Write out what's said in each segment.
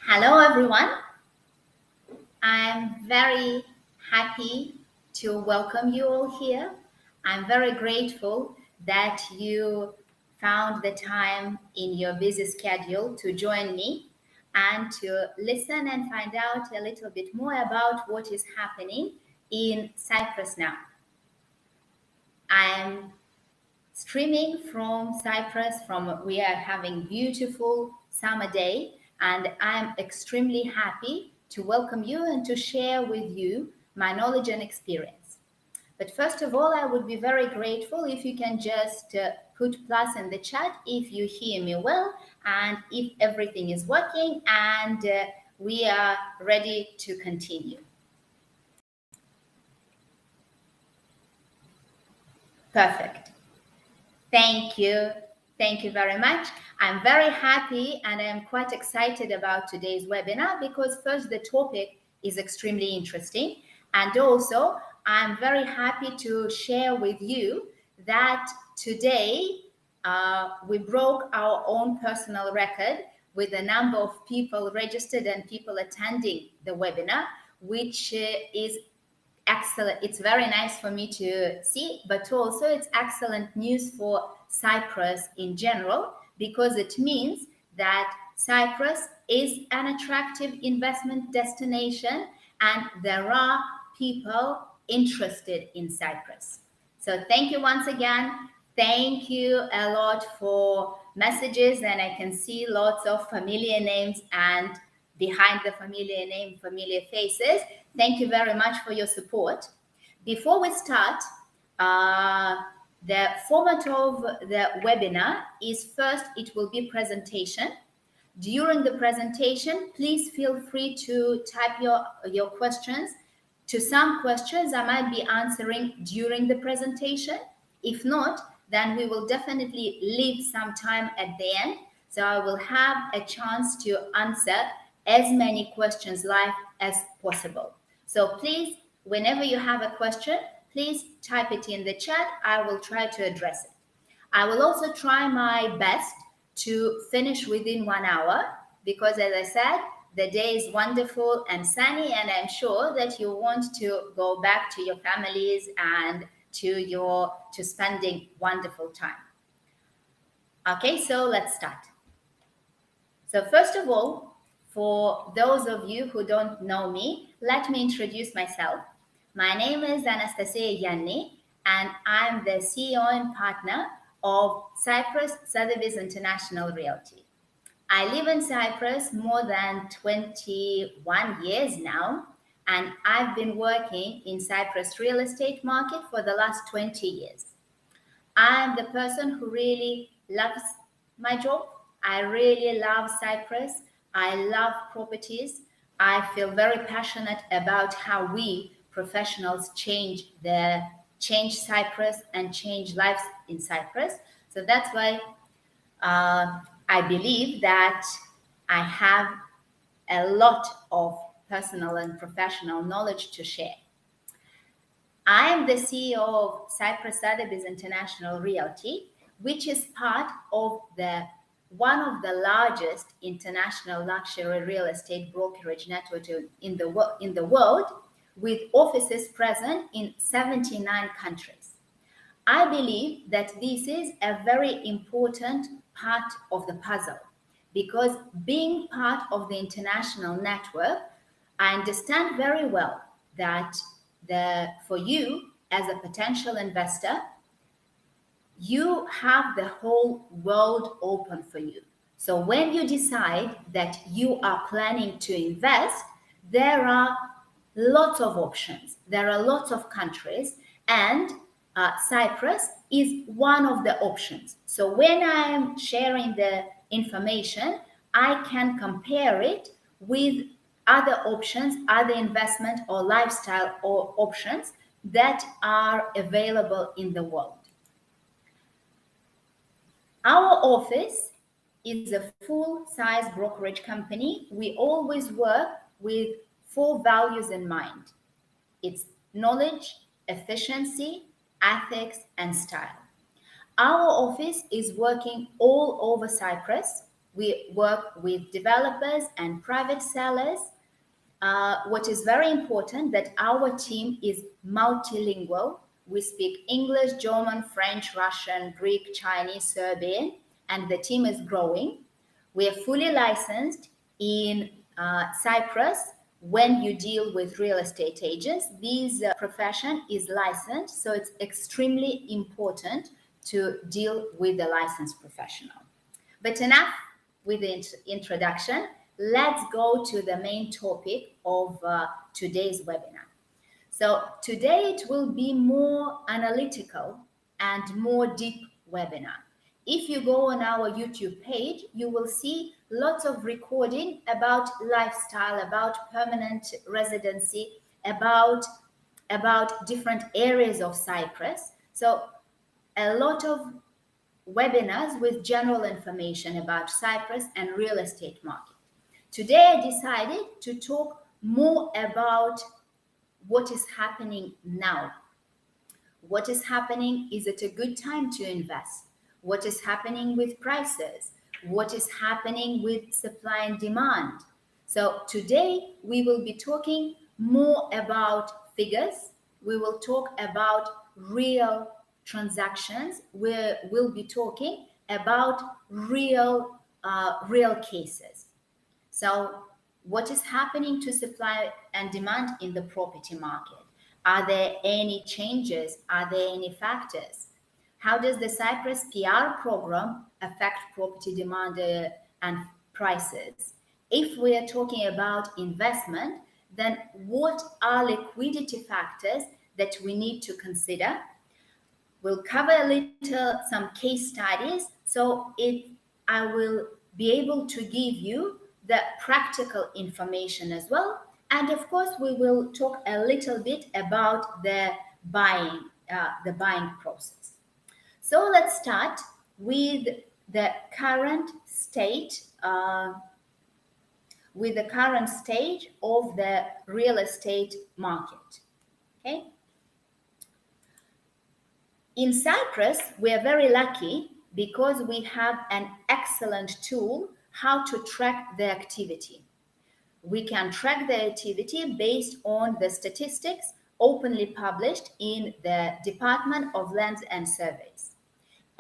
Hello, everyone. I'm very happy to welcome you all here. I'm very grateful that you found the time in your busy schedule to join me and to listen and find out a little bit more about what is happening in Cyprus now. I'm streaming from Cyprus we are having beautiful summer day, and I'm extremely happy to welcome you and to share with you my knowledge and experience. But first of all, I would be very grateful if you can just put plus in the chat if you hear me well and if everything is working and we are ready to continue. Perfect. Thank you. Thank you very much. I'm very happy and I'm quite excited about today's webinar because first, the topic is extremely interesting. And also, I'm very happy to share with you that today we broke our own personal record with the number of people registered and people attending the webinar, which is excellent. It's very nice for me to see, but also it's excellent news for Cyprus in general, because it means that Cyprus is an attractive investment destination and there are people interested in Cyprus. So thank you once again. Thank you a lot for messages, and I can see lots of familiar names and behind the familiar name, familiar faces. Thank you very much for your support. Before we start, the format of the webinar is first, it will be presentation. During the presentation, please feel free to type your questions. To some questions, I might be answering during the presentation. If not, then we will definitely leave some time at the end. So I will have a chance to answer as many questions live as possible. So please, whenever you have a question, please type it in the chat. I will try to address it. I will also try my best to finish within 1 hour because, as I said, the day is wonderful and sunny, and I'm sure that you want to go back to your families and to spending wonderful time. Okay, so let's start. So first of all, for those of you who don't know me, let me introduce myself. My name is Anastasia Yianni, and I'm the CEO and partner of Cyprus Sotheby's International Realty. I live in Cyprus more than 21 years now, and I've been working in Cyprus real estate market for the last 20 years. I'm the person who really loves my job. I really love Cyprus. I love properties. I feel very passionate about how we professionals change Cyprus and change lives in Cyprus. So that's why I believe that I have a lot of personal and professional knowledge to share. I am the CEO of Cyprus Advantages International Realty, which is part of one of the largest international luxury real estate brokerage network in the world, with offices present in 79 countries. I believe that this is a very important part of the puzzle because being part of the international network, I understand very well that for you as a potential investor, you have the whole world open for you. So when you decide that you are planning to invest, there are lots of options. There are lots of countries, and Cyprus is one of the options. So when I am sharing the information, I can compare it with other options, other investment or lifestyle or options that are available in the world. Our office is a full-size brokerage company. We always work with 4 values in mind. It's knowledge, efficiency, ethics, and style. Our office is working all over Cyprus. We work with developers and private sellers. What is very important that our team is multilingual. We speak English, German, French, Russian, Greek, Chinese, Serbian, and the team is growing. We are fully licensed in Cyprus. When you deal with real estate agents, this profession is licensed, so it's extremely important to deal with a licensed professional. But enough with the introduction. Let's go to the main topic of today's webinar. So today it will be more analytical and more deep webinar. If you go on our YouTube page, you will see lots of recording about lifestyle, about permanent residency, about different areas of Cyprus. So a lot of webinars with general information about Cyprus and real estate market. Today I decided to talk more about what is happening now. What is happening? Is it a good time to invest? What is happening with prices? What is happening with supply and demand? So today we will be talking more about figures. We will talk about real transactions. We'll be talking about real cases. So what is happening to supply and demand in the property market? Are there any changes? Are there any factors? How does the Cyprus PR program affect property demand and prices? If we are talking about investment, then what are liquidity factors that we need to consider? We'll cover a little some case studies, so I will be able to give you the practical information as well. And of course, we will talk a little bit about the buying process. So let's start with the current state, of the real estate market. Okay. In Cyprus, we are very lucky because we have an excellent tool how to track the activity. We can track the activity based on the statistics openly published in the Department of Lands and Surveys.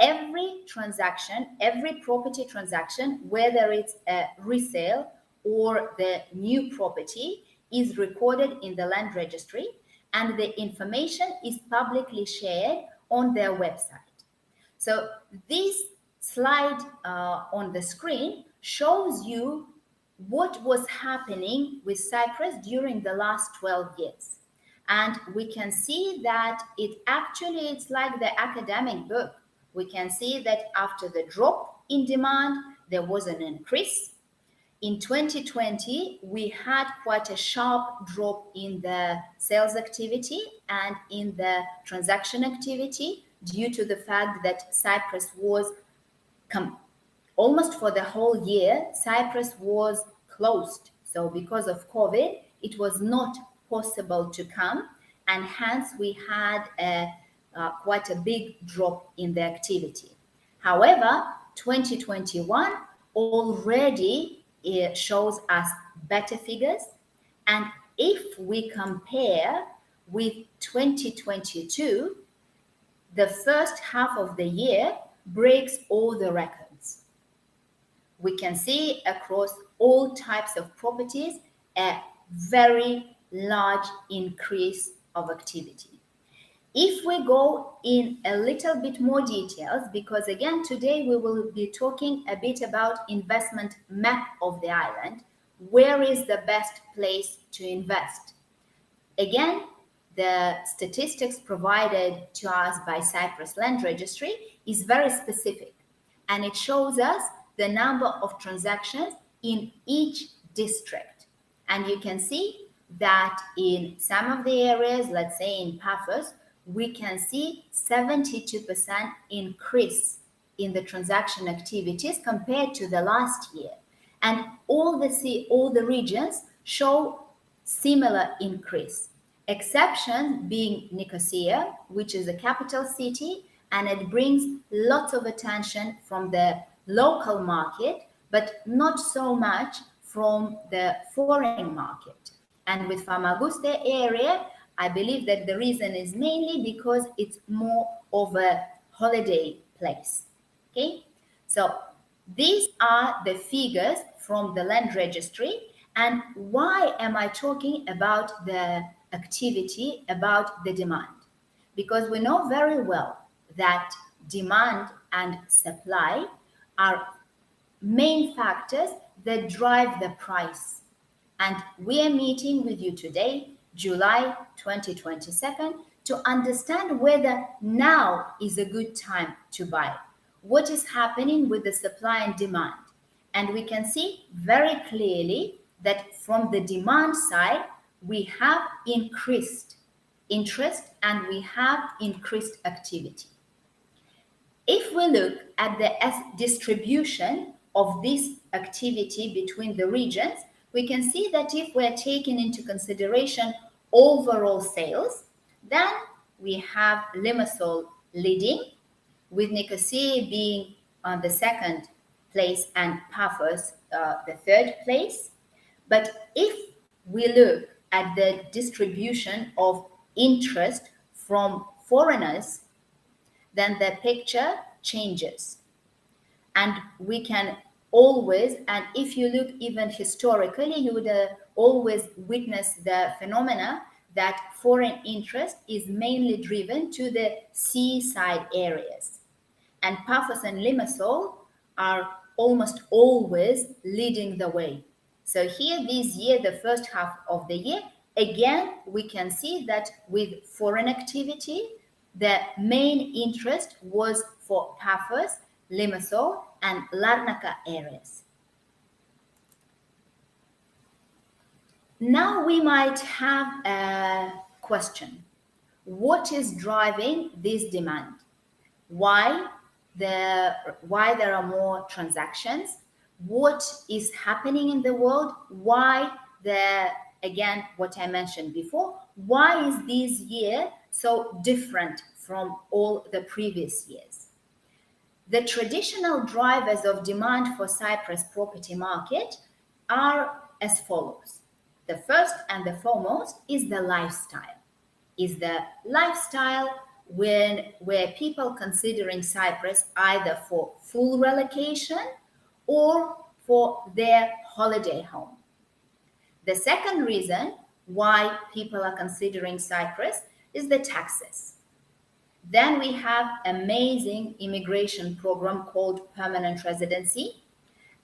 Every transaction, every property transaction, whether it's a resale or the new property, is recorded in the land registry, and the information is publicly shared on their website. So this slide on the screen shows you what was happening with Cyprus during the last 12 years. And we can see that it's like the academic book. We can see that after the drop in demand, there was an increase. In 2020, we had quite a sharp drop in the sales activity and in the transaction activity due to the fact that Cyprus was almost for the whole year, Cyprus was closed. So because of COVID, it was not possible to come, and hence we had quite a big drop in the activity. However, 2021 already shows us better figures, and if we compare with 2022, the first half of the year breaks all the records. We can see across all types of properties a very large increase of activity. If we go in a little bit more details, because again, today we will be talking a bit about investment map of the island. Where is the best place to invest? Again, the statistics provided to us by Cyprus Land Registry is very specific, and it shows us the number of transactions in each district. And you can see that in some of the areas, let's say in Pafos, we can see 72% increase in the transaction activities compared to the last year. And all the regions show similar increase, exception being Nicosia, which is a capital city, and it brings lots of attention from the local market, but not so much from the foreign market. And with Famagusta area, I believe that the reason is mainly because it's more of a holiday place. Okay, so these are the figures from the land registry. And why am I talking about the activity, about the demand? Because we know very well that demand and supply are main factors that drive the price. And we are meeting with you today, July 2022, to understand whether now is a good time to buy. What is happening with the supply and demand? And we can see very clearly that from the demand side, we have increased interest and we have increased activity. If we look at the distribution of this activity between the regions, we can see that if we're taking into consideration overall sales, then we have Limassol leading, with Nicosia being on the second place and Pafos the third place. But if we look at the distribution of interest from foreigners, then the picture changes. And we can always, and if you look even historically, you would always witness the phenomena that foreign interest is mainly driven to the seaside areas. And Pafos and Limassol are almost always leading the way. So here this year, the first half of the year, again, we can see that with foreign activity, the main interest was for Pafos, Limassol, and Larnaca areas. Now we might have a question. What is driving this demand? Why there are more transactions? What is happening in the world? Why again, what I mentioned before, why is this year so different from all the previous years? The traditional drivers of demand for Cyprus property market are as follows. The first and the foremost is the lifestyle. Is the lifestyle where people considering Cyprus either for full relocation or for their holiday home. The second reason why people are considering Cyprus is the taxes. Then we have amazing immigration program called permanent residency.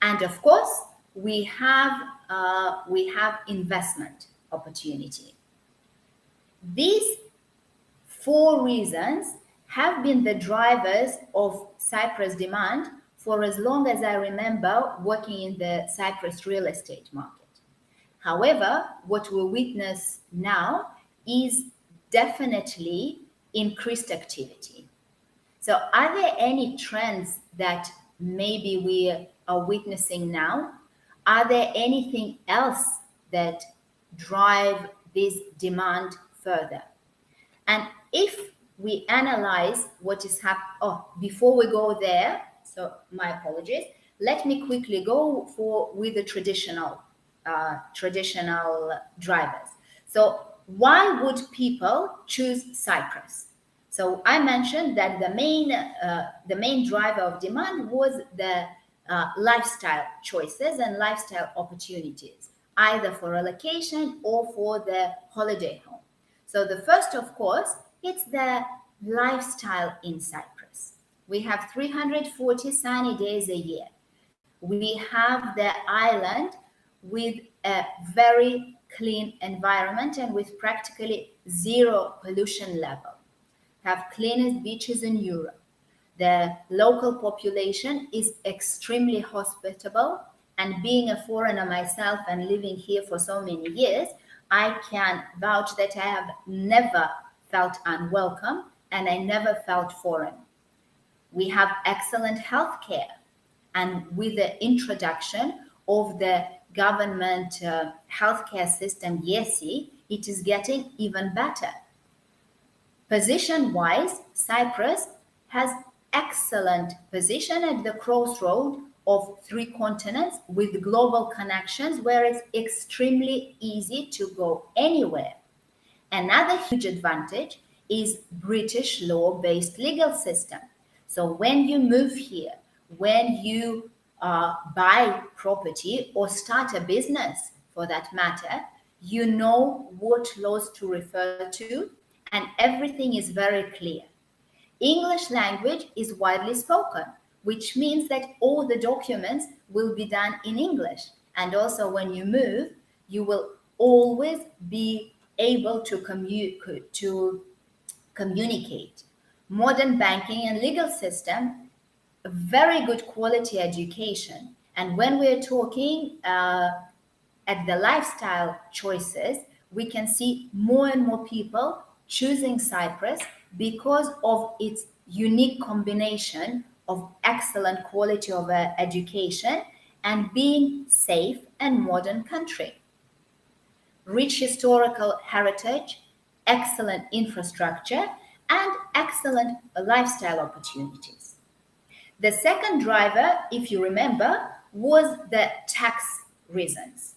And of course, we have investment opportunity. These four reasons have been the drivers of Cyprus demand for as long as I remember working in the Cyprus real estate market. However, what we witness now is definitely increased activity. So are there any trends that maybe we are witnessing now? Are there anything else that drive this demand further? And if we analyze what is happening, before we go there, so my apologies, let me quickly go with the traditional drivers. So why would people choose Cyprus? So I mentioned that the main driver of demand was the lifestyle choices and lifestyle opportunities, either for relocation or for the holiday home. So the first, of course, it's the lifestyle in Cyprus. We have 340 sunny days a year. We have the island with a very clean environment and with practically zero pollution level. Have cleanest beaches in Europe. The local population is extremely hospitable, and being a foreigner myself and living here for so many years, I can vouch that I have never felt unwelcome and I never felt foreign. We have excellent healthcare, and with the introduction of the government healthcare system, YESI, it is getting even better. Position-wise, Cyprus has excellent position at the crossroad of 3 continents with global connections where it's extremely easy to go anywhere. Another huge advantage is British law-based legal system. So when you move here, when you buy property or start a business for that matter, you know what laws to refer to, and everything is very clear. English language is widely spoken, which means that all the documents will be done in English. And also when you move, you will always be able to communicate. Modern banking and legal system, very good quality education. And when we're talking at the lifestyle choices, we can see more and more people choosing Cyprus because of its unique combination of excellent quality of education and being safe and modern country. Rich historical heritage, excellent infrastructure, and excellent lifestyle opportunities. The second driver, if you remember, was the tax reasons.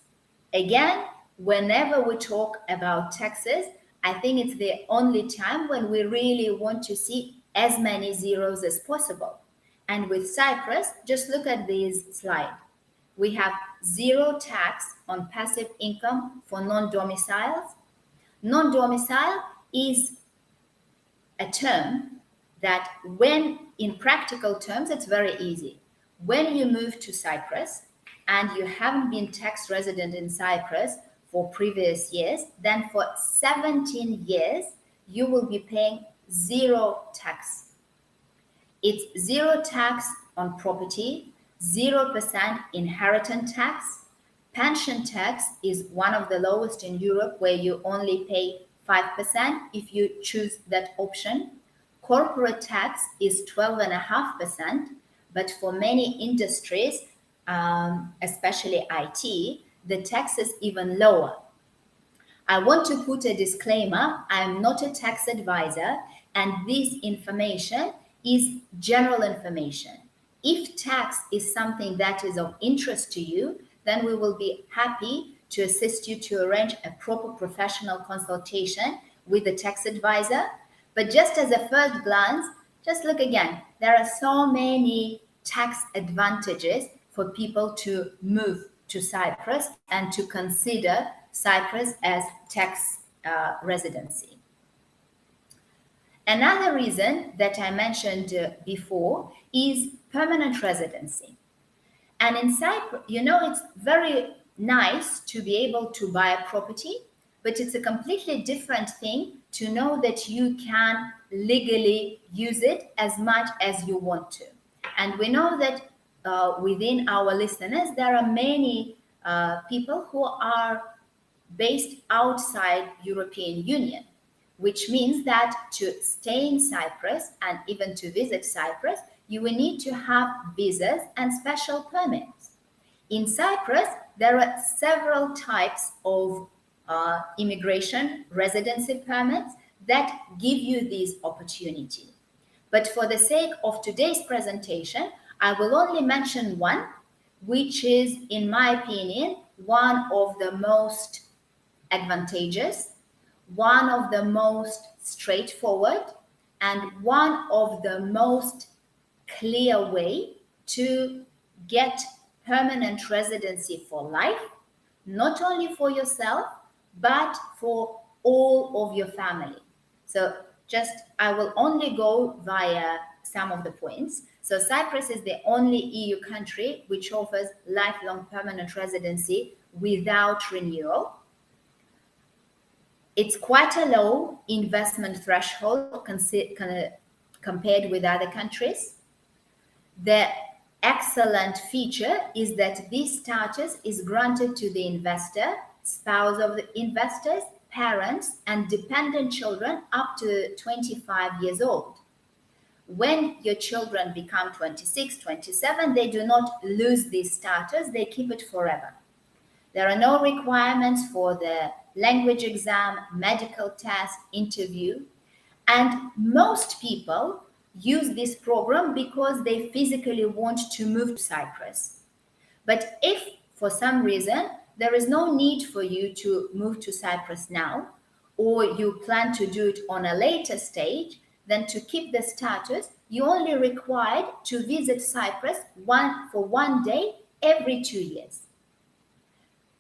Again, whenever we talk about taxes, I think it's the only time when we really want to see as many zeros as possible. And with Cyprus, just look at this slide. We have zero tax on passive income for non-domiciles. Non-domicile is a term that when in practical terms, it's very easy. When you move to Cyprus and you haven't been tax resident in Cyprus for previous years, then for 17 years, you will be paying zero tax. It's zero tax on property, 0% inheritance tax. Pension tax is one of the lowest in Europe, where you only pay 5% if you choose that option. Corporate tax is 12.5%, but for many industries, especially IT, the tax is even lower. I want to put a disclaimer. I am not a tax advisor, and this information is general information. If tax is something that is of interest to you, then we will be happy to assist you to arrange a proper professional consultation with a tax advisor. But just as a first glance, just look again. There are so many tax advantages for people to move to Cyprus and to consider Cyprus as tax residency. Another reason that I mentioned before is permanent residency. And in Cyprus, it's very nice to be able to buy a property, but it's a completely different thing to know that you can legally use it as much as you want to. And we know that within our listeners, there are many people who are based outside European Union, which means that to stay in Cyprus and even to visit Cyprus, you will need to have visas and special permits. In Cyprus, there are several types of immigration residency permits that give you this opportunity. But for the sake of today's presentation, I will only mention one, which is, in my opinion, one of the most advantageous, one of the most straightforward, and one of the most clear way to get permanent residency for life, not only for yourself, but for all of your family. So I will only go via some of the points. So Cyprus is the only EU country which offers lifelong permanent residency without renewal. It's quite a low investment threshold compared with other countries. The excellent feature is that this status is granted to the investor, spouse of the investors, parents, and dependent children up to 25 years old. When your children become 26, 27, they do not lose this status, they keep it forever. There are no requirements for the language exam, medical test, interview, and most people use this program because they physically want to move to Cyprus. But if for some reason there is no need for you to move to Cyprus now, or you plan to do it on a later stage, then to keep the status, you only required to visit Cyprus for 1 day every 2 years.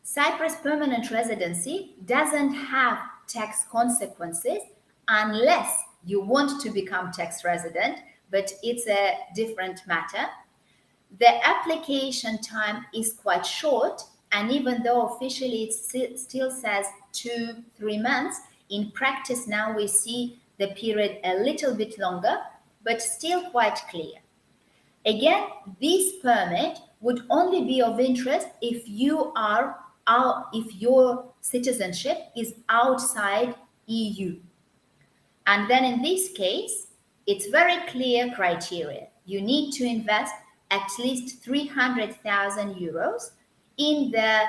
Cyprus permanent residency doesn't have tax consequences unless you want to become tax resident, but it's a different matter. The application time is quite short, and even though officially it still says 2-3 months, in practice now we see the period a little bit longer, but still quite clear. Again, this permit would only be of interest if if your citizenship is outside EU. And then in this case, it's very clear criteria. You need to invest at least 300,000 euros in the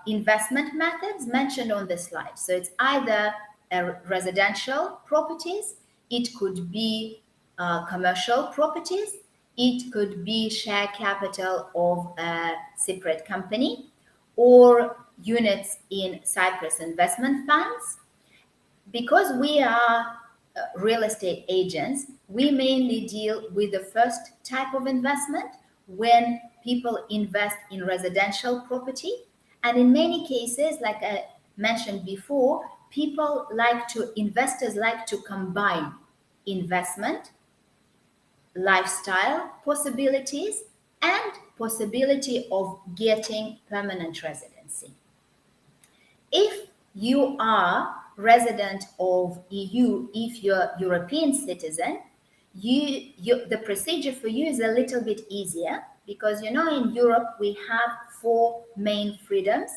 investment methods mentioned on the slide. So it's either residential properties, it could be commercial properties, it could be share capital of a separate company, or units in Cyprus investment funds. Because we are real estate agents, we mainly deal with the first type of investment when people invest in residential property. And in many cases, like I mentioned before, investors like to combine investment, lifestyle possibilities, and possibility of getting permanent residency. If you are resident of EU, if you're European citizen, the procedure for you is a little bit easier because in Europe we have 4 main freedoms,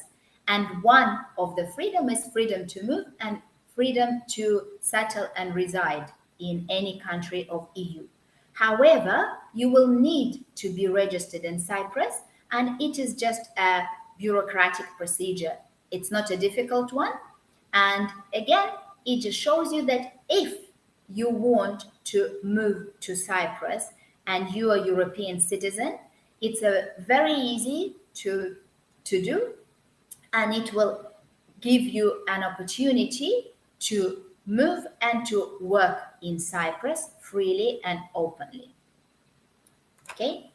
and one of the freedom is freedom to move and freedom to settle and reside in any country of EU. However, you will need to be registered in Cyprus, and it is just a bureaucratic procedure. It's not a difficult one. And again, it just shows you that if you want to move to Cyprus and you are a European citizen, it's very easy to do, and it will give you an opportunity to move and to work in Cyprus freely and openly. Okay?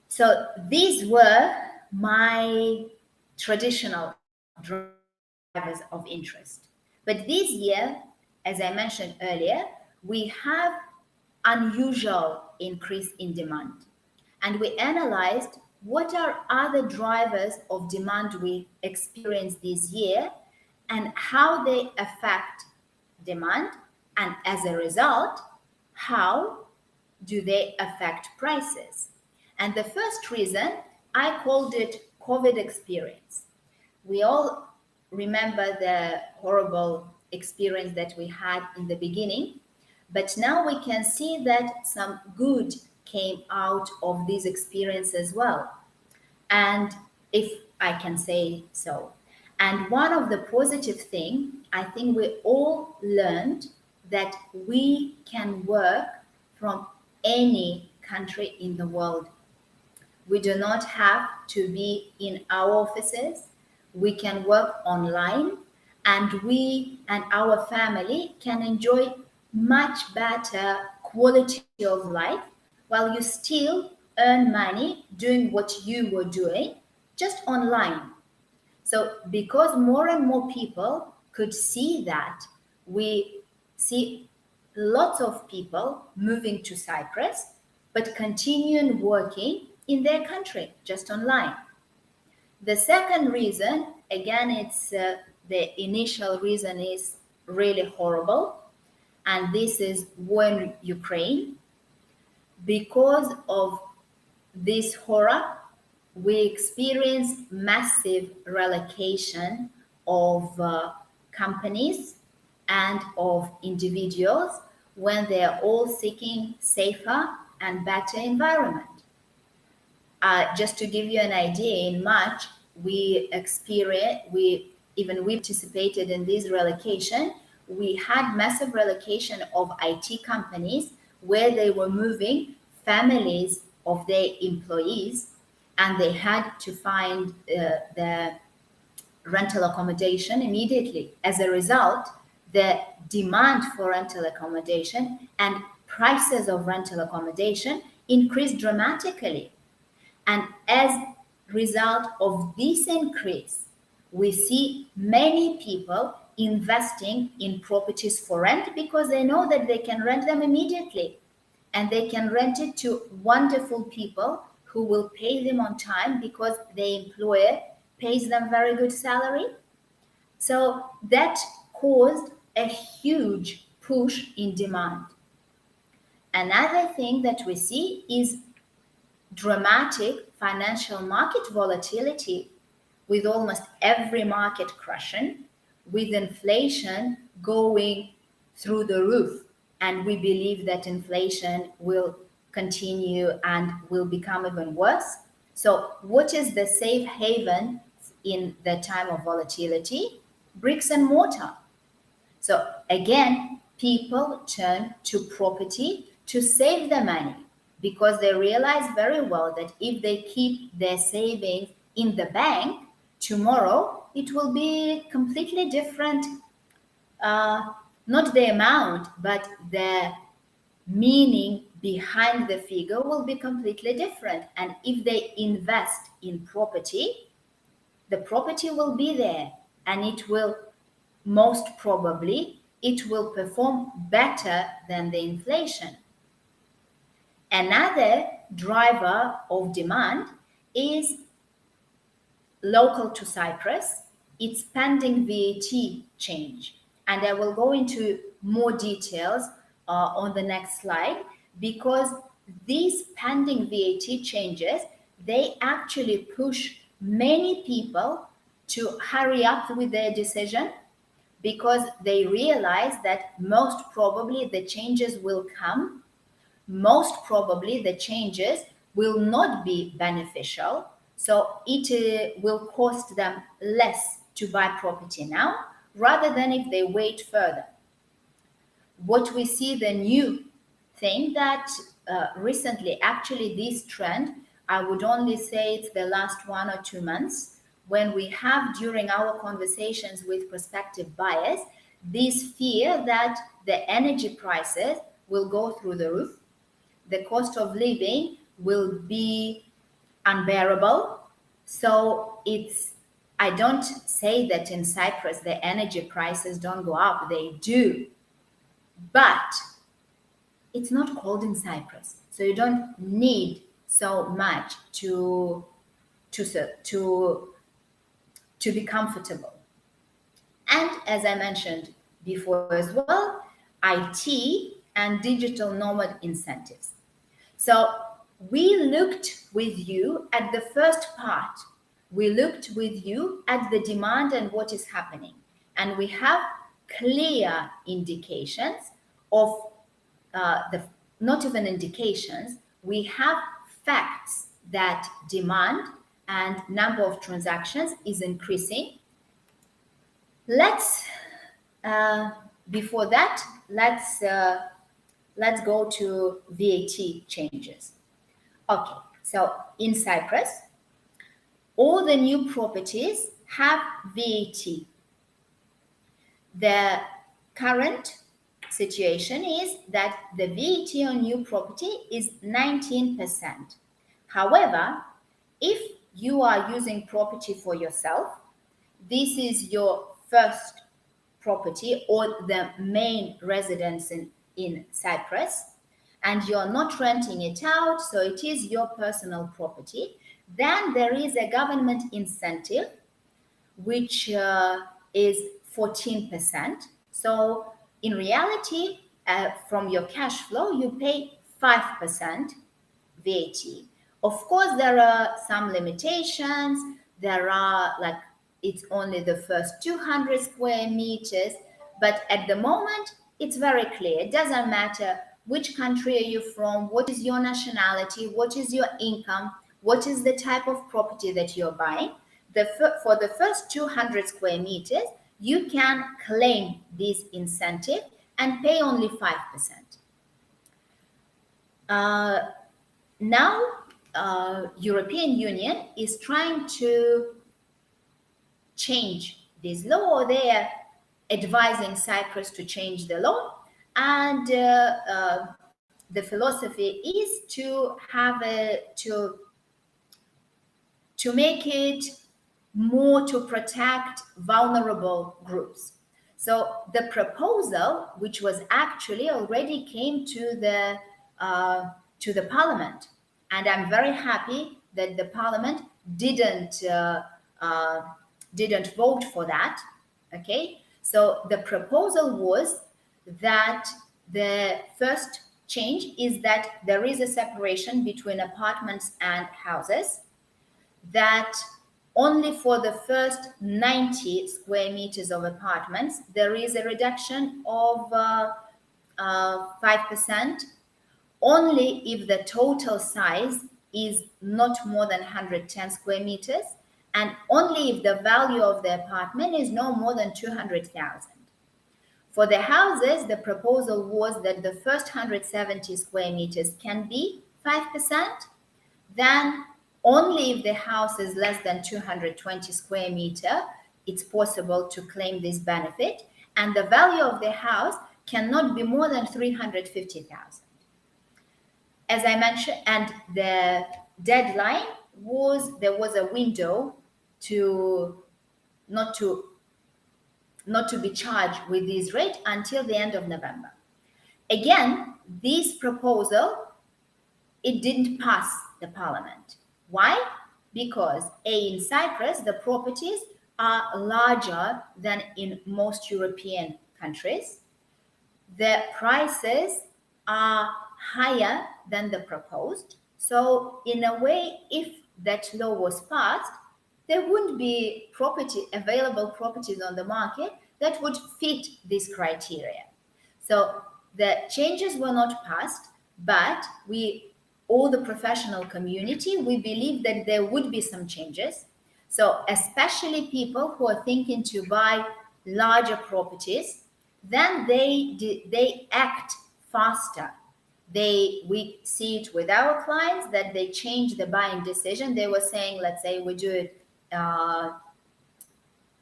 So these were my traditional drivers of interest. But this year, as I mentioned earlier, we have unusual increase in demand. And we analyzed what are other drivers of demand we experienced this year and how they affect demand, and as a result, how do they affect prices. And the first reason, I called it COVID experience. We all remember the horrible experience that we had in the beginning, but now we can see that some good came out of this experience as well. And if I can say so. And one of the positive things, I think we all learned that we can work from any country in the world. We do not have to be in our offices. We can work online, and we and our family can enjoy much better quality of life while you still earn money doing what you were doing just online. So because more and more people could see that, we see lots of people moving to Cyprus, but continuing working in their country, just online. The second reason, again, it's the initial reason is really horrible, and this is war in Ukraine. Because of this horror, we experience massive relocation of companies and of individuals when they are all seeking safer and better environment. Just to give you an idea, in March, we participated in this relocation. we had massive relocation of IT companies where they were moving families of their employees, and they had to find the rental accommodation immediately. As a result, the demand for rental accommodation and prices of rental accommodation increased dramatically. And as a result of this increase, we see many people investing in properties for rent because they know that they can rent them immediately, and they can rent it to wonderful people who will pay them on time because their employer pays them very good salary. So that caused a huge push in demand. Another thing that we see is dramatic financial market volatility, with almost every market crashing, with inflation going through the roof. And we believe that inflation will continue and will become even worse. So what is the safe haven in the time of volatility? Bricks and mortar. So again, people turn to property to save the money because they realize very well that if they keep their savings in the bank, tomorrow it will be completely different. Not the amount, but the meaning behind the figure will be completely different. And if they invest in property, the property will be there, and it will most probably it will perform better than the inflation. Another driver of demand is local to Cyprus. It's pending VAT change, and I will go into more details on the next slide, because these pending VAT changes, they actually push many people to hurry up with their decision, because they realize that most probably the changes will come. Most probably the changes will not be beneficial. So it will cost them less to buy property now rather than if they wait further. What we see, the new thing that recently, actually this trend, I would only say it's the last 1 or 2 months, when we have during our conversations with prospective buyers, this fear that the energy prices will go through the roof, the cost of living will be unbearable. So I don't say that in Cyprus the energy prices don't go up, they do, but it's not cold in Cyprus, so you don't need so much to be comfortable. And as I mentioned before as well, IT and digital nomad incentives. So we looked with you at the first part. We looked with you at the demand and what is happening. And we have clear indications of not even indications, we have facts that demand and number of transactions is increasing. Before that, let's go to VAT changes. Okay, so in Cyprus, all the new properties have VAT. The current situation is that the VAT on new property is 19%. However, if you are using property for yourself, this is your first property or the main residence in Cyprus, and you're not renting it out, so it is your personal property, then there is a government incentive, which is 14%. So in reality, from your cash flow, you pay 5% VAT. Of course, there are some limitations. There are it's only the first 200 square meters, but at the moment, it's very clear. It doesn't matter which country are you from, what is your nationality, what is your income, what is the type of property that you're buying. For the first 200 square meters, you can claim this incentive and pay only 5%. Now, European Union is trying to change this law, or they are advising Cyprus to change the law, and the philosophy is to have to make it more to protect vulnerable groups. So the proposal, which was actually already came to the parliament, and I'm very happy that the parliament didn't vote for that. Okay, so the proposal was that the first change is that there is a separation between apartments and houses, that only for the first 90 square meters of apartments, there is a reduction of 5%, only if the total size is not more than 110 square meters, and only if the value of the apartment is no more than 200,000. For the houses, the proposal was that the first 170 square meters can be 5%, then only if the house is less than 220 square meter, it's possible to claim this benefit, and the value of the house cannot be more than 350,000. As I mentioned, and the deadline was, there was a window to not to be charged with this rate until the end of November. Again, this proposal, it didn't pass the parliament. Why? Because in Cyprus, the properties are larger than in most European countries. The prices are higher than the proposed. So in a way, if that law was passed, there wouldn't be available properties on the market that would fit this criteria. So the changes were not passed, but all the professional community, we believe that there would be some changes. So especially people who are thinking to buy larger properties, then they act faster. We see it with our clients that they change the buying decision. They were saying, let's say we do it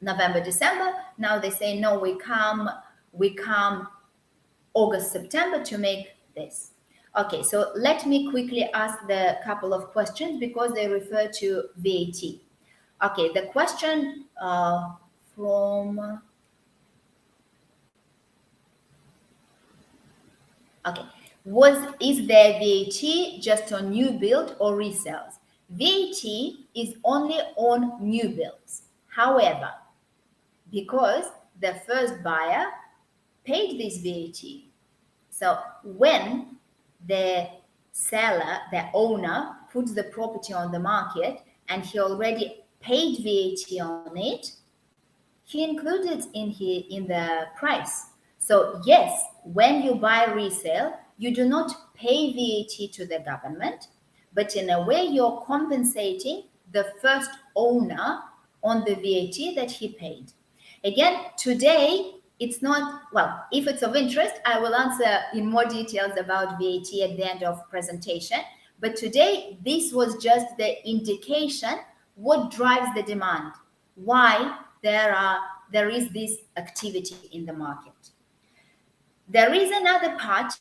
November, December. Now they say, no, we come August, September to make this. Okay, so let me quickly ask the couple of questions because they refer to VAT. Okay, the question from... Okay, is there VAT just on new build or resales? VAT is only on new builds. However, because the first buyer paid this VAT, so when the seller, the owner, puts the property on the market and he already paid VAT on it, he included in the price. So yes, when you buy resale, you do not pay VAT to the government, but in a way you're compensating the first owner on the VAT that he paid. Again, today, it's not, well, if it's of interest, I will answer in more details about VAT at the end of presentation. But today, this was just the indication what drives the demand, why there is this activity in the market. There is another part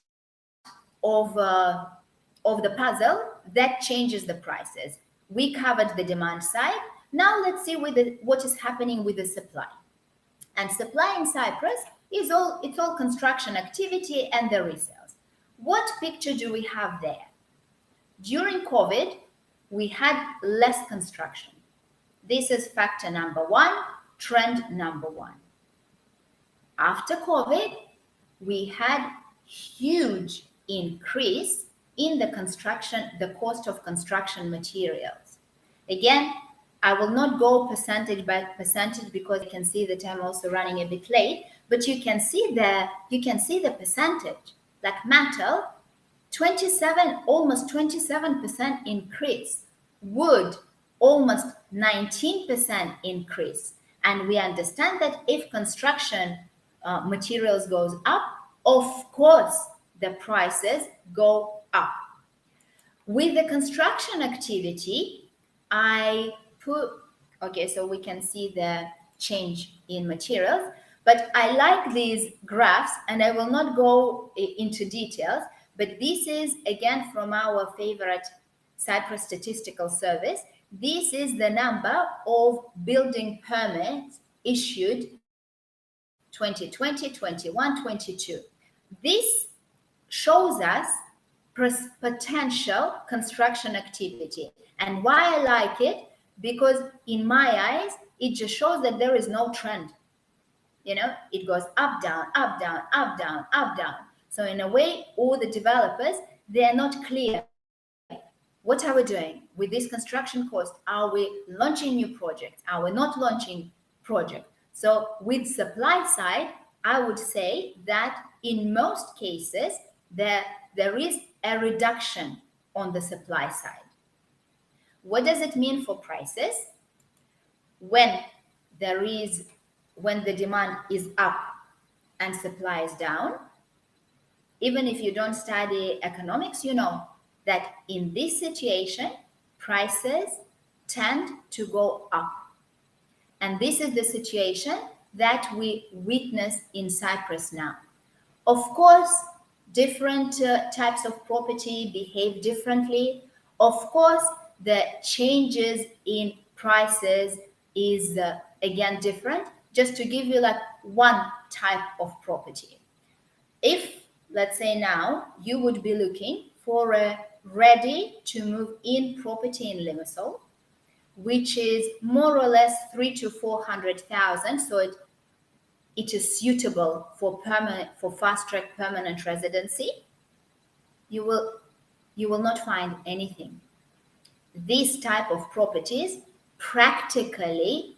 of the puzzle that changes the prices. We covered the demand side. Now let's see what is happening with the supply. And supply in Cyprus it's all construction activity and the resales. What picture do we have there? During COVID, we had less construction. This is factor number one, trend number one. After COVID, we had huge increase in the cost of construction materials. Again, I will not go percentage by percentage because you can see that I'm also running a bit late, but you can see the percentage. Like metal, almost 27% increase. Wood, almost 19% increase. And we understand that if construction materials goes up, of course, the prices go up. With the construction activity, I put, okay, so we can see the change in materials, but I like these graphs, and I will not go into details, but this is again from our favorite Cyprus Statistical Service. This is the number of building permits issued 2020, 21, 22. This shows us potential construction activity. And why I like it? Because in my eyes, it just shows that there is no trend. You know, it goes up, down, up, down, up, down, up, down. So in a way, all the developers, they are not clear. What are we doing with this construction cost? Are we launching new projects? Are we not launching projects? So with supply side, I would say that in most cases, there is a reduction on the supply side. What does it mean for prices? When the demand is up and supply is down, even if you don't study economics, you know that in this situation, prices tend to go up. And this is the situation that we witness in Cyprus now. Of course, different types of property behave differently. Of course, the changes in prices is again different. Just to give you like one type of property. If, let's say now, you would be looking for a ready to move in property in Limassol, which is more or less 300,000 to 400,000, so it is suitable for fast track permanent residency, you will not find anything. These type of properties practically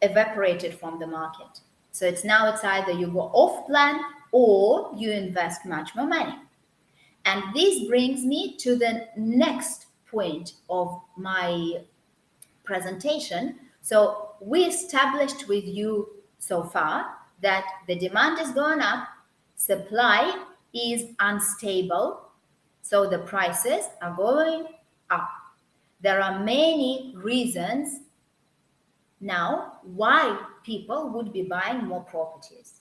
evaporated from the market. So it's either you go off plan or you invest much more money. And this brings me to the next point of my presentation. So we established with you so far that the demand is going up, supply is unstable, so the prices are going up. There are many reasons now why people would be buying more properties,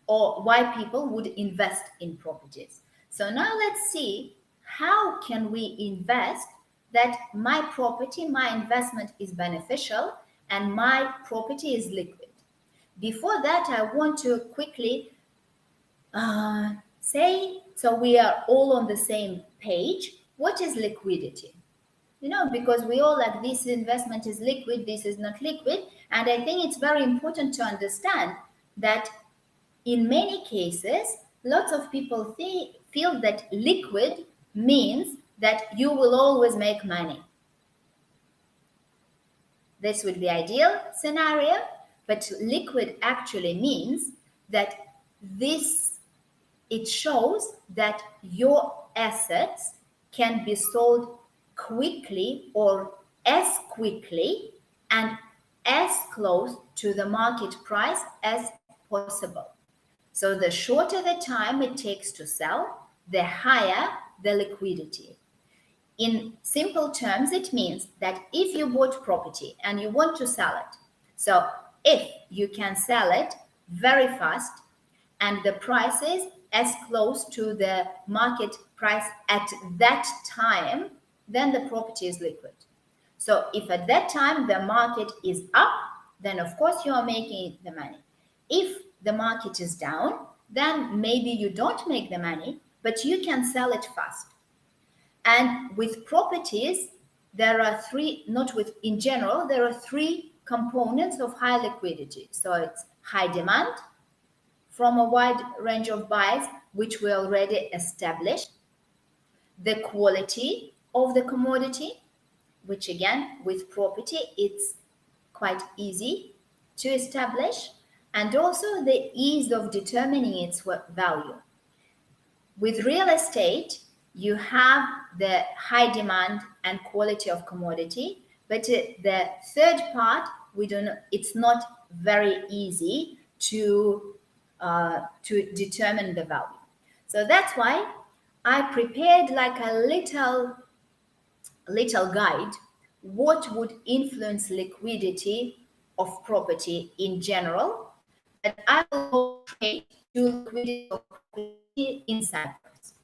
or why people would invest in properties. So now let's see, how can we invest that my property, my investment is beneficial and my property is liquid? Before that, I want to quickly say, so we are all on the same page, what is liquidity? You know, because we all like, this investment is liquid, this is not liquid. And I think it's very important to understand that in many cases, lots of people feel that liquid means that you will always make money. This would be ideal scenario, but liquid actually means that it shows that your assets can be sold quickly or as quickly and as close to the market price as possible. So the shorter the time it takes to sell, the higher the liquidity. In simple terms, it means that if you bought property and you want to sell it, so if you can sell it very fast and the price is as close to the market price at that time, then the property is liquid. So if at that time the market is up, then of course you are making the money. If the market is down, then maybe you don't make the money, but you can sell it fast. And with properties, there are there are three components of high liquidity. So it's high demand from a wide range of buyers, which we already established. The quality of the commodity, which again, with property, it's quite easy to establish. And also the ease of determining its value. With real estate, you have the high demand and quality of commodity, but the third part it's not very easy to determine the value. So that's why I prepared like a little guide, what would influence liquidity of property in general, but I will go straight to liquidity of property in Cyprus.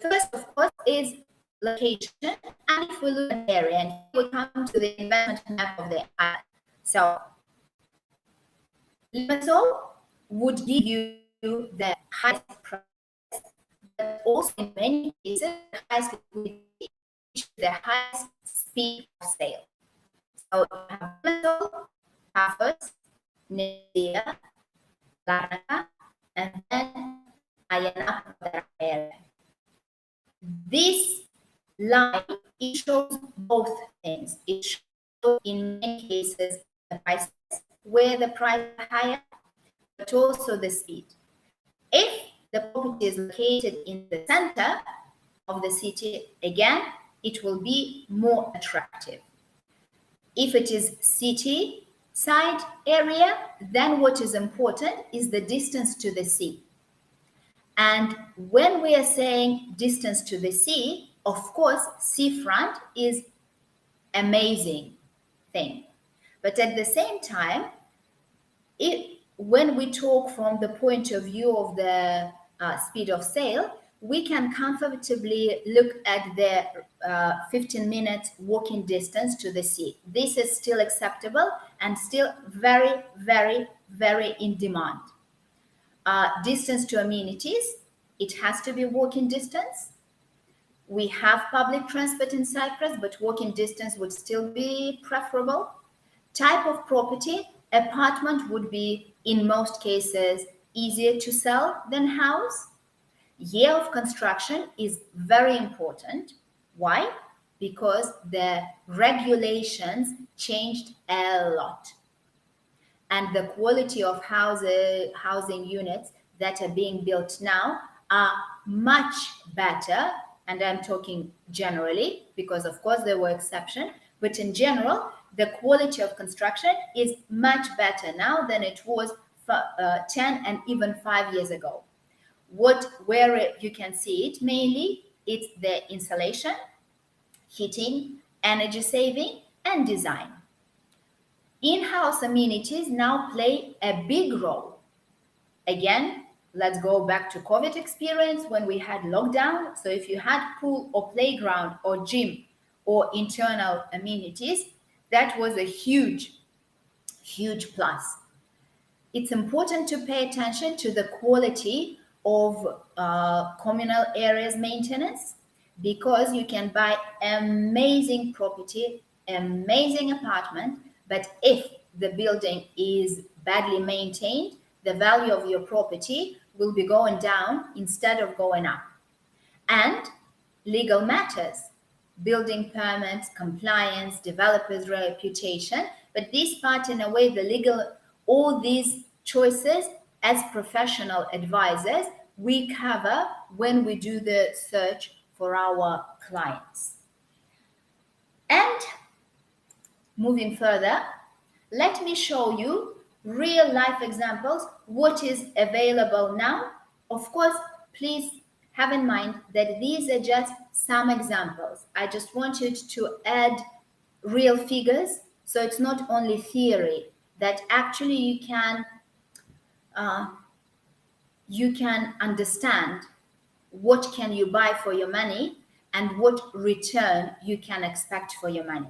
First, of course, is location, and if we look at the area, and we come to the investment map of the island. So Limassol would give you the highest price, but also in many cases the highest liquidity, the highest speed of sale. So you have Limassol, Pafos, Anastasia, Larnaca, and then Anastasia area. This line, it shows both things. It shows in many cases the prices, where the price is higher, but also the speed. If the property is located in the center of the city, again, it will be more attractive. If it is city side area, then what is important is the distance to the sea. And when we are saying distance to the sea, of course, seafront is amazing thing. But at the same time, when we talk from the point of view of the speed of sale, we can comfortably look at the 15-minute walking distance to the sea. This is still acceptable and still very, very, very in demand. Distance to amenities, it has to be walking distance. We have public transport in Cyprus, but walking distance would still be preferable. Type of property, apartment would be, in most cases, easier to sell than house. Year of construction is very important. Why? Because the regulations changed a lot. And the quality of housing units that are being built now are much better. And I'm talking generally, because of course there were exceptions, but in general, the quality of construction is much better now than it was 10 and even 5 years ago. Where you can see it mainly, it's the insulation, heating, energy saving, and design. In-house amenities now play a big role. Again, let's go back to COVID experience when we had lockdown. So if you had pool or playground or gym or internal amenities, that was a huge, huge plus. It's important to pay attention to the quality of communal areas maintenance, because you can buy amazing property, amazing apartment, but if the building is badly maintained, the value of your property will be going down instead of going up. And legal matters, building permits, compliance, developers' reputation, but this part, in a way, the legal, all these choices as professional advisors, we cover when we do the search for our clients. And moving further, let me show you real life examples, what is available now. Of course, please have in mind that these are just some examples. I just wanted to add real figures, so it's not only theory, that actually you can understand what can you buy for your money and what return you can expect for your money.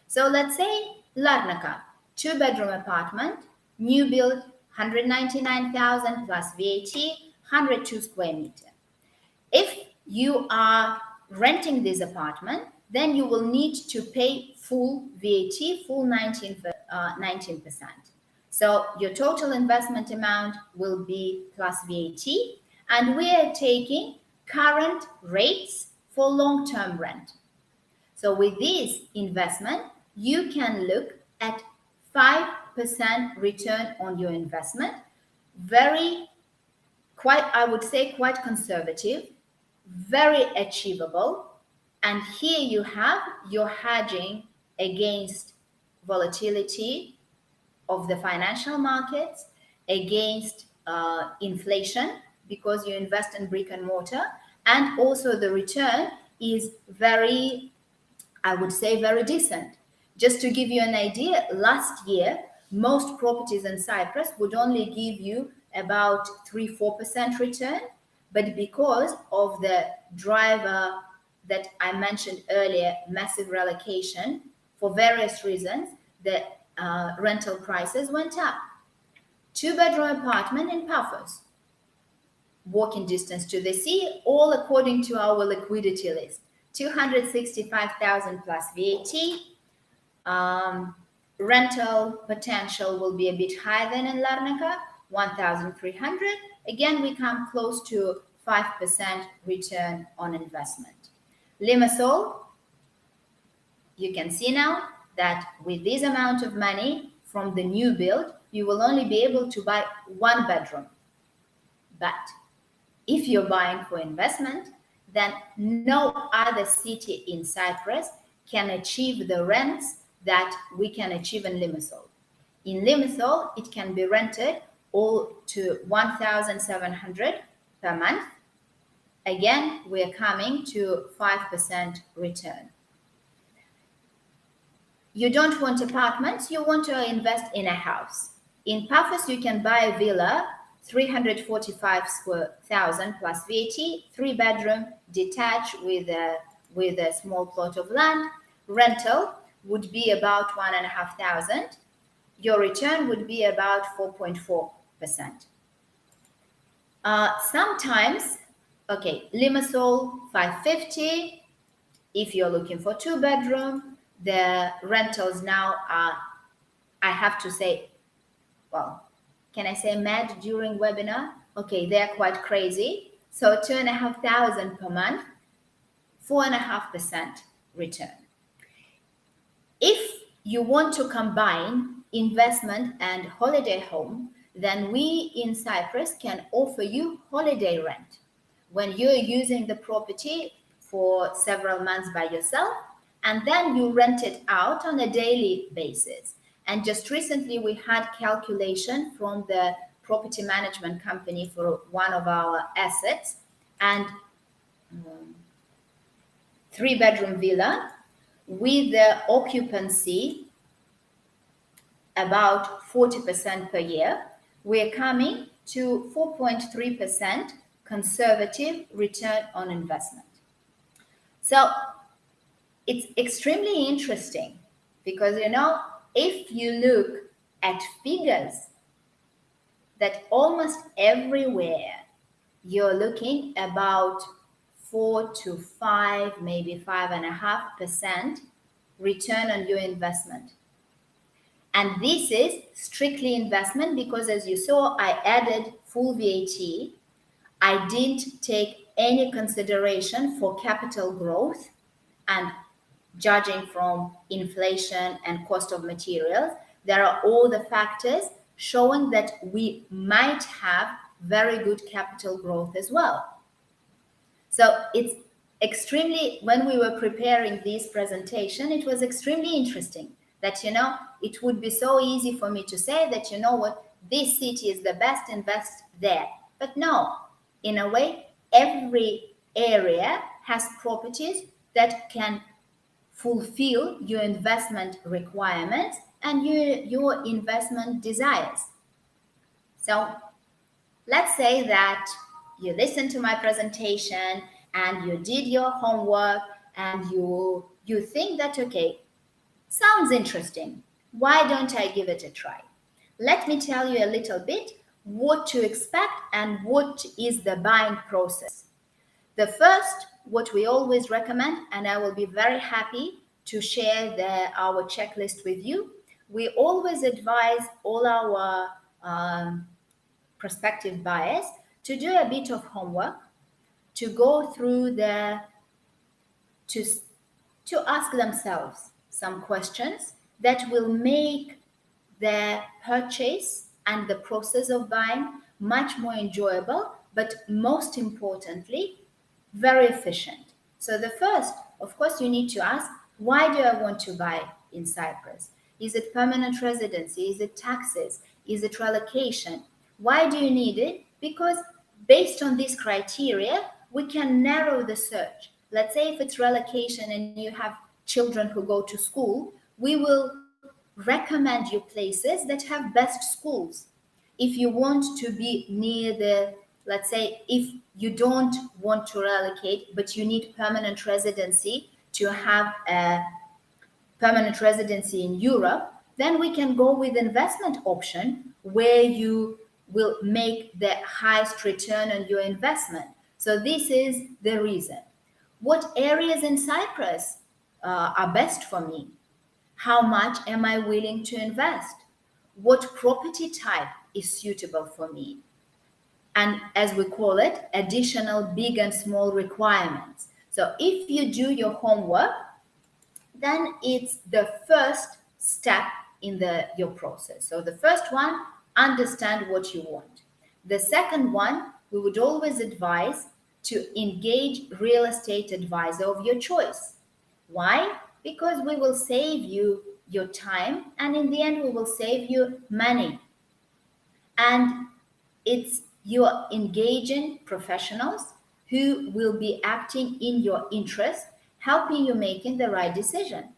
So let's say Larnaca, 2-bedroom apartment, new build, 199,000 plus VAT, 102 square meter. If you are renting this apartment, then you will need to pay full VAT, full 19%. So your total investment amount will be plus VAT, and we are taking current rates for long-term rent. So with this investment, you can look at 5% return on your investment. I would say quite conservative, very achievable. And here you have your hedging against volatility of the financial markets, against inflation, because you invest in brick and mortar, and also the return is very, I would say, very decent. Just to give you an idea, last year, most properties in Cyprus would only give you about 3-4% return, but because of the driver that I mentioned earlier, massive relocation, for various reasons, the rental prices went up. 2-bedroom apartment in Pafos, walking distance to the sea, all according to our liquidity list, 265,000 plus VAT. Rental potential will be a bit higher than in Larnaca, 1,300. Again, we come close to 5% return on investment. Limassol, you can see now that with this amount of money from the new build, you will only be able to buy 1 bedroom. But if you're buying for investment, then no other city in Cyprus can achieve the rents that we can achieve in Limassol. In Limassol, it can be rented all to 1,700 per month. Again, we're coming to 5% return. You don't want apartments, you want to invest in a house. In Pafos, you can buy a villa, 345,000 plus VAT, 3-bedroom, detached with a small plot of land. Rental would be about 1,500. Your return would be about 4.4%. Sometimes, okay, Limassol 550. If you're looking for 2-bedroom, the rentals now are, I have to say, well, can I say mad during webinar? Okay, they're quite crazy. So 2,500 per month, 4.5% return. If you want to combine investment and holiday home, then we in Cyprus can offer you holiday rent. When you're using the property for several months by yourself, and then you rent it out on a daily basis. And just recently we had calculation from the property management company for one of our assets, and 3-bedroom villa with the occupancy about 40% per year, we're coming to 4.3% conservative return on investment. So it's extremely interesting because, you know, if you look at figures, that almost everywhere you're looking about 4 to 5, maybe 5.5% return on your investment. And this is strictly investment because, as you saw, I added full VAT. I didn't take any consideration for capital growth, and judging from inflation and cost of materials, there are all the factors showing that we might have very good capital growth as well. So it's extremely, when we were preparing this presentation, it was extremely interesting that, you know, it would be so easy for me to say that, you know what, this city is the best, invest there. But no, in a way, every area has properties that can fulfill your investment requirements and your investment desires. So let's say that you listened to my presentation and you did your homework and you think that, okay, sounds interesting. Why don't I give it a try? Let me tell you a little bit what to expect and what is the buying process. The first, what we always recommend, and I will be very happy to share our checklist with you, we always advise all our prospective buyers to do a bit of homework, to go through to ask themselves some questions that will make the purchase and the process of buying much more enjoyable, but most importantly, very efficient. So the first, of course, you need to ask, why do I want to buy in Cyprus? Is it permanent residency? Is it taxes? Is it relocation? Why do you need it? Because based on these criteria, we can narrow the search. Let's say if it's relocation and you have children who go to school, we will recommend you places that have best schools. If you want to be near the, let's say, if you don't want to relocate, but you need permanent residency to have a permanent residency in Europe, then we can go with investment option where you will make the highest return on your investment. So this is the reason. What areas in Cyprus are best for me? How much am I willing to invest? What property type is suitable for me? And as we call it, additional big and small requirements. So if you do your homework, then it's the first step in your process. So the first one, understand what you want. The second one, we would always advise to engage real estate advisor of your choice. Why? Because we will save you your time, and in the end we will save you money. And it's you're engaging professionals who will be acting in your interest, helping you making the right decision.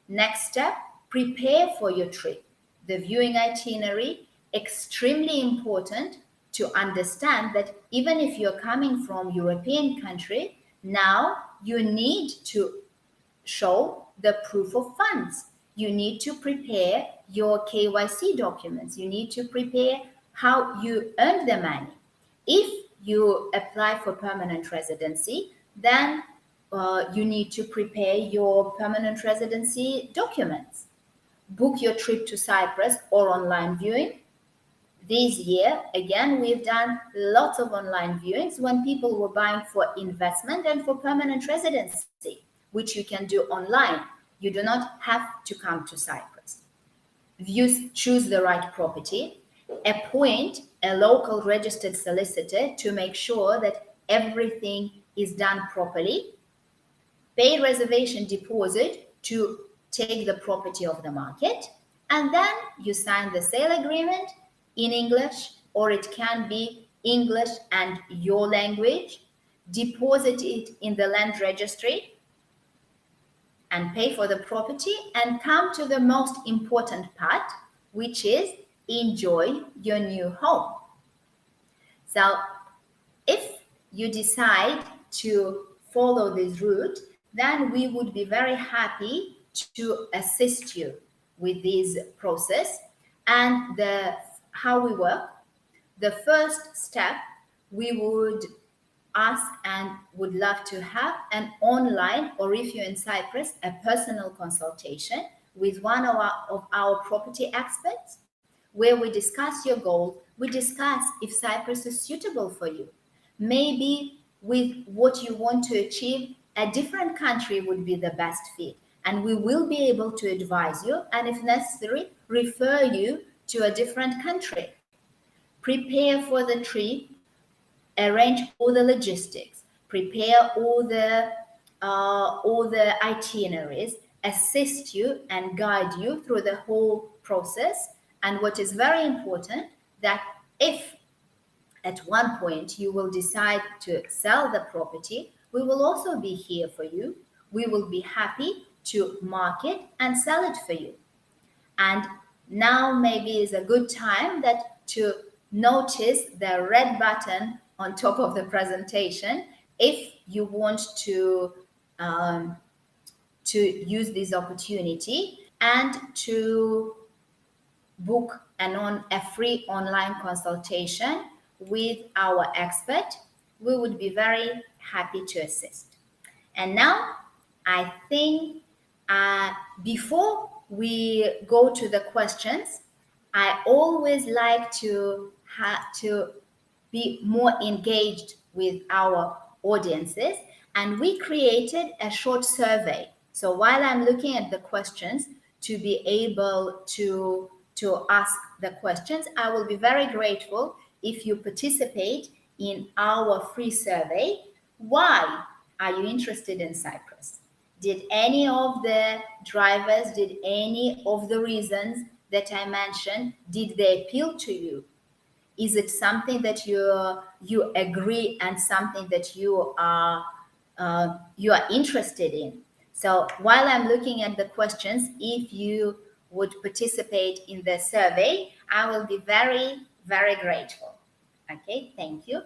Next step, prepare for your trip. The viewing itinerary, extremely important to understand that even if you're coming from European country, now you need to show the proof of funds. You need to prepare your KYC documents. You need to prepare how you earn the money. If you apply for permanent residency, then you need to prepare your permanent residency documents. Book your trip to Cyprus or online viewing. This year, again, we've done lots of online viewings when people were buying for investment and for permanent residency, which you can do online. You do not have to come to Cyprus. Choose the right property. Appoint a local registered solicitor to make sure that everything is done properly. Pay reservation deposit to take the property off the market, and then you sign the sale agreement in English, or it can be English and your language. Deposit it in the land registry and pay for the property, and come to the most important part, which is enjoy your new home. So if you decide to follow this route, then we would be very happy to assist you with this process. And how we work, the first step, we would ask and would love to have an online, or if you're in Cyprus, a personal consultation with one of our property experts, where we discuss your goal, we discuss if Cyprus is suitable for you. Maybe with what you want to achieve, a different country would be the best fit, and we will be able to advise you, and if necessary, refer you to a different country. Prepare for the trip, arrange all the logistics, prepare all the itineraries, assist you and guide you through the whole process. And what is very important, that if at one point you will decide to sell the property, we will also be here for you. We will be happy to market and sell it for you. And now maybe is a good time to notice the red button on top of the presentation if you want to use this opportunity and to book a free online consultation with our expert. We would be very happy to assist. And now I think before we go to the questions, I always like to be more engaged with our audiences, and we created a short survey. So while I'm looking at the questions, to be able to ask the questions, I will be very grateful if you participate in our free survey. Why are you interested in Cyprus? Did any of the drivers, did any of the reasons that I mentioned, did they appeal to you? Is it something that you agree and something that you are interested in? So while I'm looking at the questions, if you would participate in the survey, I will be very, very grateful. Okay, thank you.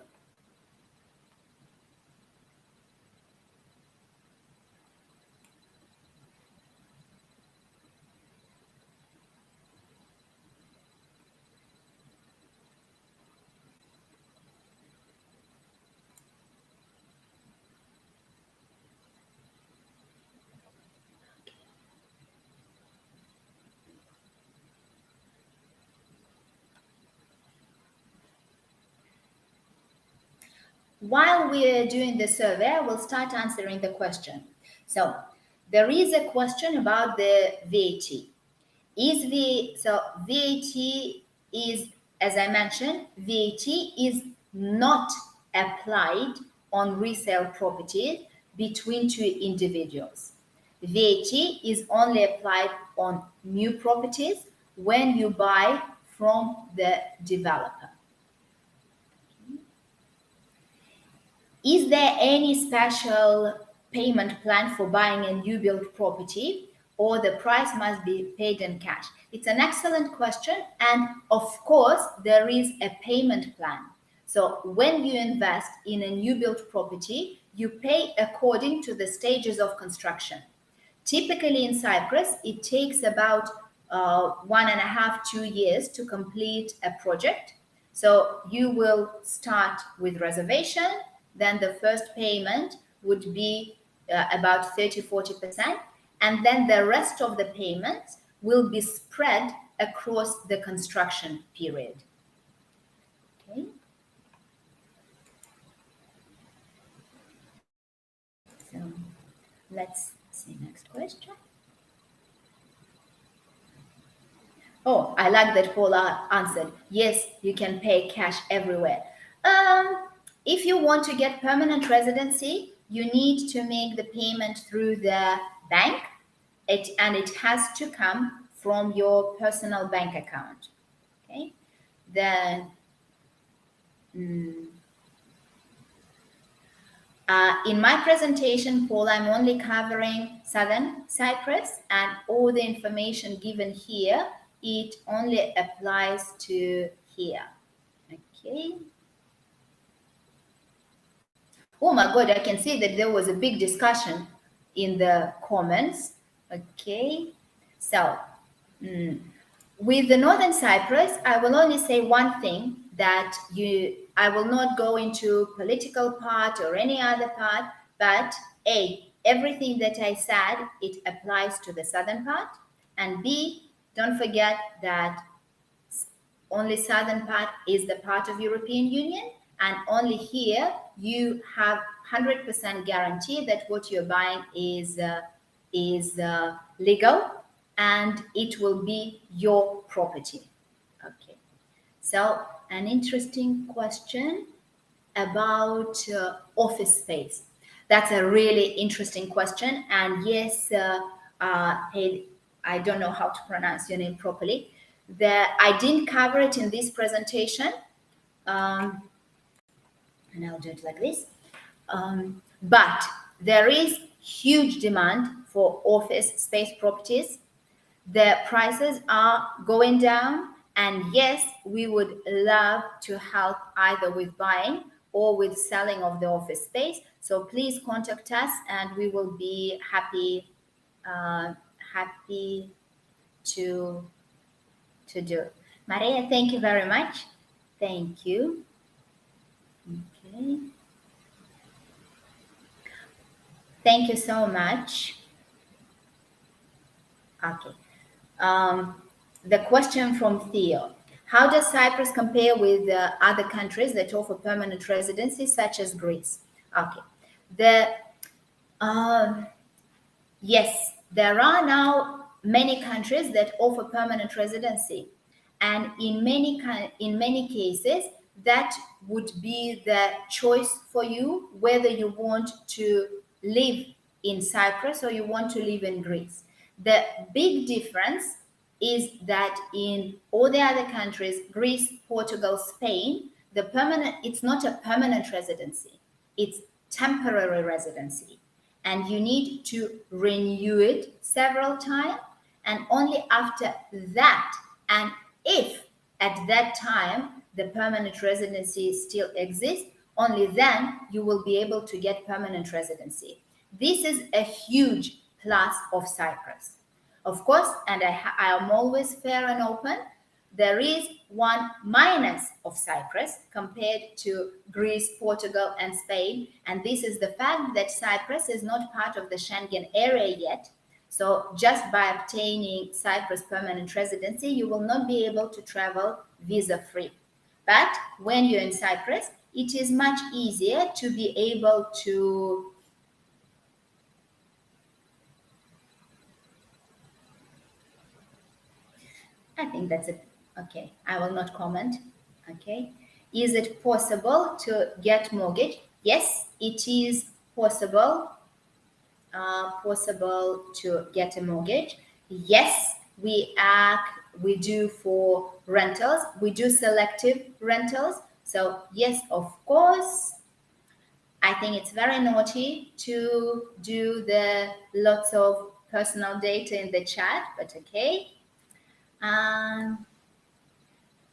While we're doing the survey, I will start answering the question. So there is a question about the VAT. VAT is, as I mentioned, VAT is not applied on resale property between two individuals. VAT is only applied on new properties when you buy from the developer. Is there any special payment plan for buying a new build property, or the price must be paid in cash? It's an excellent question. And of course, there is a payment plan. So when you invest in a new build property, you pay according to the stages of construction. Typically in Cyprus, it takes about 1.5 to 2 years to complete a project. So you will start with reservation, then the first payment would be about 30-40%, and then the rest of the payments will be spread across the construction period. Okay. So let's see next question. Oh, I like that Paula answered. Yes, you can pay cash everywhere. If you want to get permanent residency, you need to make the payment through the bank, and it has to come from your personal bank account. Okay. Then in my presentation, Paul, I'm only covering Southern Cyprus, and all the information given here, it only applies to here. Okay. Oh my God, I can see that there was a big discussion in the comments. Okay. So with the Northern Cyprus, I will only say one thing, that I will not go into political part or any other part, but A, everything that I said, it applies to the southern part, and B, don't forget that only southern part is the part of European Union, and only here you have 100% guarantee that what you're buying is legal and it will be your property. Okay. So an interesting question about office space. That's a really interesting question. And yes, hey, I don't know how to pronounce your name properly. I didn't cover it in this presentation. And I'll do it like this. But there is huge demand for office space properties. The prices are going down. And yes, we would love to help either with buying or with selling of the office space. So please contact us and we will be happy to do it. Maria, thank you very much. Thank you. Okay. Thank you so much. Okay. The question from Theo. How does Cyprus compare with other countries that offer permanent residency, such as Greece? Okay. Yes, there are now many countries that offer permanent residency. And in many cases, that would be the choice for you, whether you want to live in Cyprus or you want to live in Greece. The big difference is that in all the other countries, Greece, Portugal, Spain, it's not a permanent residency, it's temporary residency. And you need to renew it several times. And only after that, and if at that time the permanent residency still exists, only then you will be able to get permanent residency. This is a huge plus of Cyprus. Of course, and I am always fair and open, there is one minus of Cyprus compared to Greece, Portugal, and Spain, and this is the fact that Cyprus is not part of the Schengen area yet. So just by obtaining Cyprus permanent residency, you will not be able to travel visa-free. But when you're in Cyprus, it is much easier to be able to I think that's it. Okay, I will not comment. Okay, is it possible to get mortgage? Yes, it is possible. Possible to get a mortgage. Yes, we do for rentals. We do selective rentals. So yes, of course. I think it's very naughty to do the lots of personal data in the chat, but okay.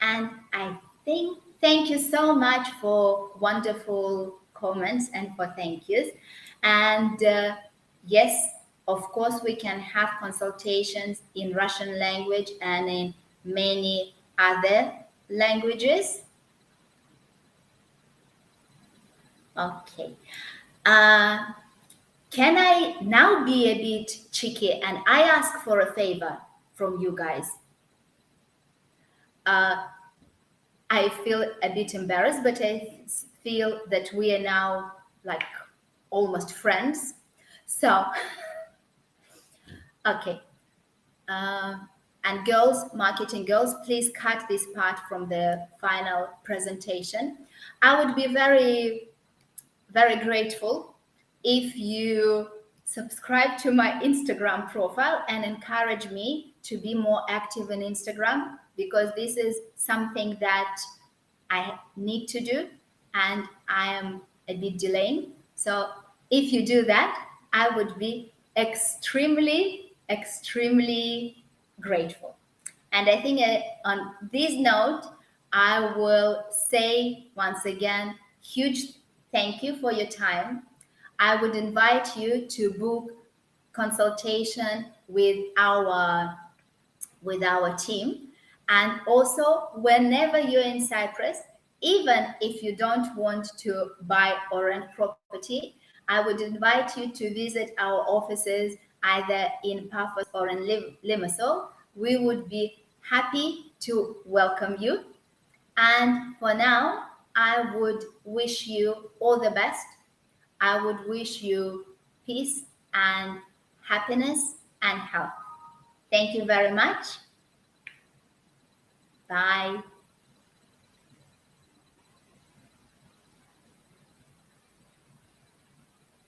And I think, thank you so much for wonderful comments and for thank yous. And yes, of course, we can have consultations in Russian language and in many other languages. Okay. Can I now be a bit cheeky and I ask for a favor from you guys? I feel a bit embarrassed, but I feel that we are now like almost friends. So, okay. And girls, marketing girls, please cut this part from the final presentation. I would be very, very grateful if you subscribe to my Instagram profile and encourage me to be more active in Instagram, because this is something that I need to do and I am a bit delaying. So if you do that, I would be extremely, extremely grateful. And I think on this note, I will say once again, huge thank you for your time. I would invite you to book consultation with our team. And also, whenever you're in Cyprus, even if you don't want to buy or rent property, I would invite you to visit our offices either in Pafos or in Limassol. We would be happy to welcome you. And for now, I would wish you all the best. I would wish you peace and happiness and health. Thank you very much. Bye.